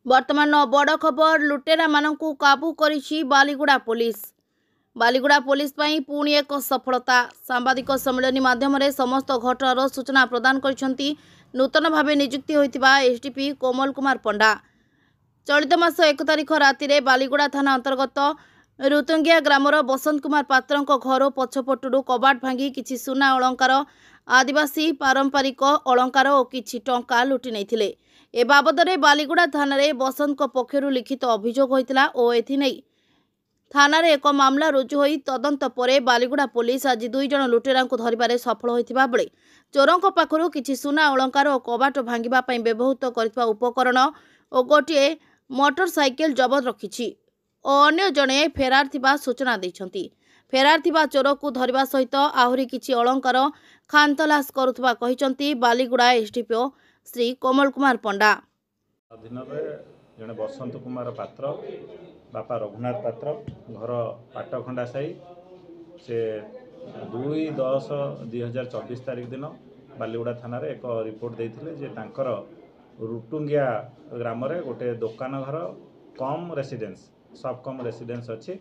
वर्तमान बड़ खबर लुटेरा मानकु काबू करिछि बालीगुड़ा पुलिस। बालीगुड़ा पुलिस पई पुणी एक सफलता। सांबादिक सम्मेलन माध्यम समस्त घटनार सूचना प्रदान करिसेंती नूतन भावे नियुक्ति होइतिबा एसडीपी कोमल कुमार पंडा। चलित मास 1 तारिख राति बालीगुड़ा थाना अंतर्गत रुतुंगिया ग्रामर बसंत कुमार पात्र घर पछपटू कबाट भांगी किछि सुना अलंकार, आदिवासी पारंपरिक अलंकार और किछि टंका लुटि नैथिले। ए बाबदरे बालीगुड़ा थाना बसंत पक्षरु लिखित अभियोग होइतिला और एथिनै थाना एक मामला रुजु होई तदंत परे बालीगुड़ा पुलिस आज 2 जण लुटेरा धरिबारे सफल होइतिबा बेले चोरंक पाखरु किछि सुना अलंकार और कबाट भांगिबा पई व्यवहृत करथिबा उपकरण और गोटे मोटरसाइकेल जबत रखिछि और अन्य जणे फेरार थिबा सूचना दैछंती। फेरार थिबा चोर को धरिबा सहित आहुरी किछि अलंकार खानतलास करुथबा कहिसंती बालीगुड़ा एसडीपीओ श्री कोमल कुमार पंडा। अधीन जड़े बसंत कुमार पात्र बापा रघुनाथ पात्र घर पाटखंडा साई से 2/10/2024 तारीख दिन बालीगुड़ा थाना एक रिपोर्ट देते जे तांकर रुटुंगिया ग्राम गोटे दुकान घर कम रेसिडेंस सब कम रेसिडेंस अच्छी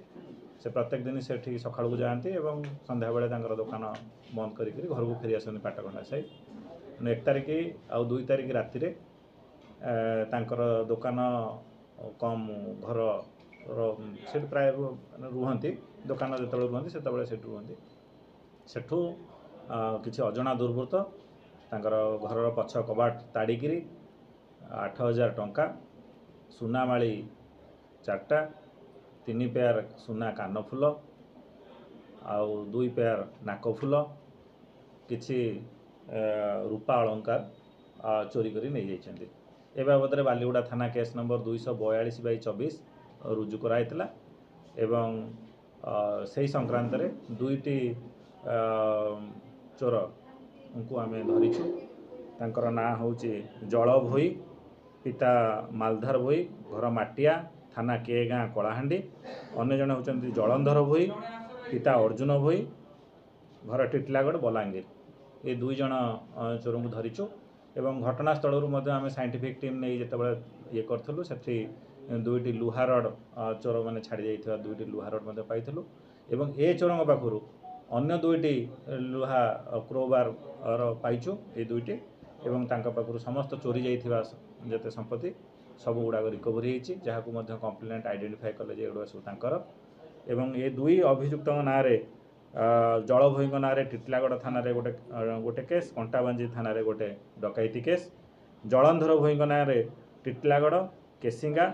से प्रत्येक दिन से सका जाती और संध्या बेले दुकान बंद कर घर को फेरी आसती पाटखंडा साई 1 तारिख आउ 2 तारिख राति दुकान कम घर से प्राय रुहति दुकान जो रुहति से रुहति सेठू किसी अजना दुर्बृत्त घर पछ कबाट ताड़िकी 8,000 टंका सुनामाली 4टा 3 पेयर सुना कानफुल आउ 2 पेयर नाकफुल किसी रूपा अलंकार चोरी करी नहीं जाइछन्ति। ए बाबद बालीगुड़ा थाना केस नंबर 242/24 रुजु कराइतला एवं सही संक्रांत रे 2टी चोर उनको आम धरीछु। तांकर ना होची जल भोई पिता मालधार भोई घर माटिया थाना के गाँ कलाहांडी, अन्य जन होचंती जलंधर भोई पिता अर्जुन भोई घर टिटलागढ़ बलांगीर। ये 2 जण चोर को धरीचु एवं घटनास्थल आम साइंटिफिक टीम नहीं जिते ये करूँ से 2टी लुहा रड चोर मैंने छाड़ी जाइए 2टी लुहा रड पाइलु एवं ए चोरों पाखु अन्य 2टी लुहा क्रोबार पाइचु ये 2टी एवं पाखु समस्त चोरी जाइथिबा जते संपत्ति सब गुड़ाक रिकवरी होती जहाँ को कंप्लेंट आइडेंटिफाई कले एगुड़ा सब तांकर एवं ये 2 अभियुक्त ना जल भोई ना टिटलागढ़ थाना गोटे केस, कंटाबांजी थाना गोटे डकैती केस, जलंधर भोई ना टिटलागढ़ केसिंगा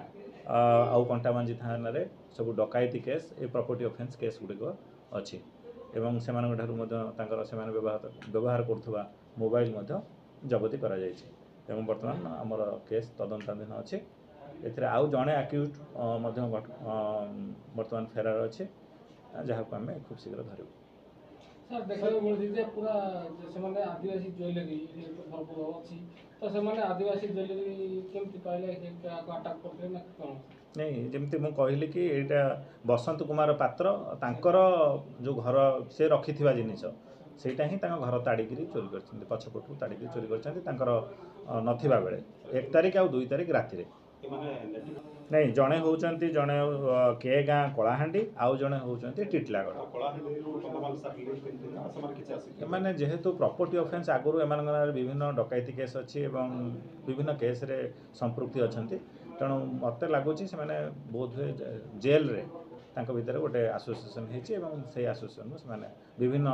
आउ कंटाबांजी थाना सब डकैती case a property offence case गुड़िक अच्छी एवं से व्यवहार करुवा मोबाइल जबती करा जायछि एवं वर्तमान आमर केस तदंताधीन अच्छे ए आउ जड़े आक्यूज वर्तमान फेरार अच्छे जहाँ को आम खूब शीघ्र धरु। सर देखा मिलती पूरा से आदिवासी ज्वेलरी भरपूर अच्छी तो से आदिवासी ज्वेलरी केमती पाइले अटैक करते ना कौन नहीं जमती मुझे कहली कि यहाँ बसंत कुमार पात्र तांकर जो घर से रखि जिनिस सेटा ही घर ताड़िकी चोरी कर पछपटू ताड़िकी चोरी कर नथिबा बेले 1 तारिख आउ 2 तारिख राति नहीं जड़े होचंती जड़े के गाँ कलाहांडी आउ जड़े होचंती टिटलागढ़ माने जेहेतु प्रॉपर्टी ऑफेंस आगुरी एम विभिन्न डकैती केस अच्छी एवं विभिन्न केस रे संपृक्ति अच्छी तेणु मत लगुच से बहुत हुए जेल रे भितर गोटे एसोसिएशन होती एसोसिएशन से विभिन्न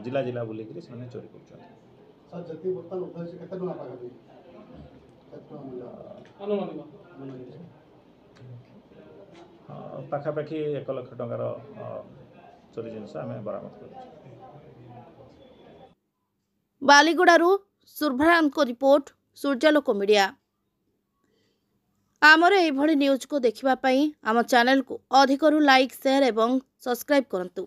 जिला जिला बुलिक चोरी कर पाखापाखि 1 लाख टंकार चोरी जिनस आम बरामद कर। बालीगुड़ारू सुरभरान को रिपोर्ट सूर्यालोक मीडिया। आमर एभली न्यूज को देखिबा पई आम चैनल को अधिकरू लाइक शेयर एवं सब्सक्राइब करंतु।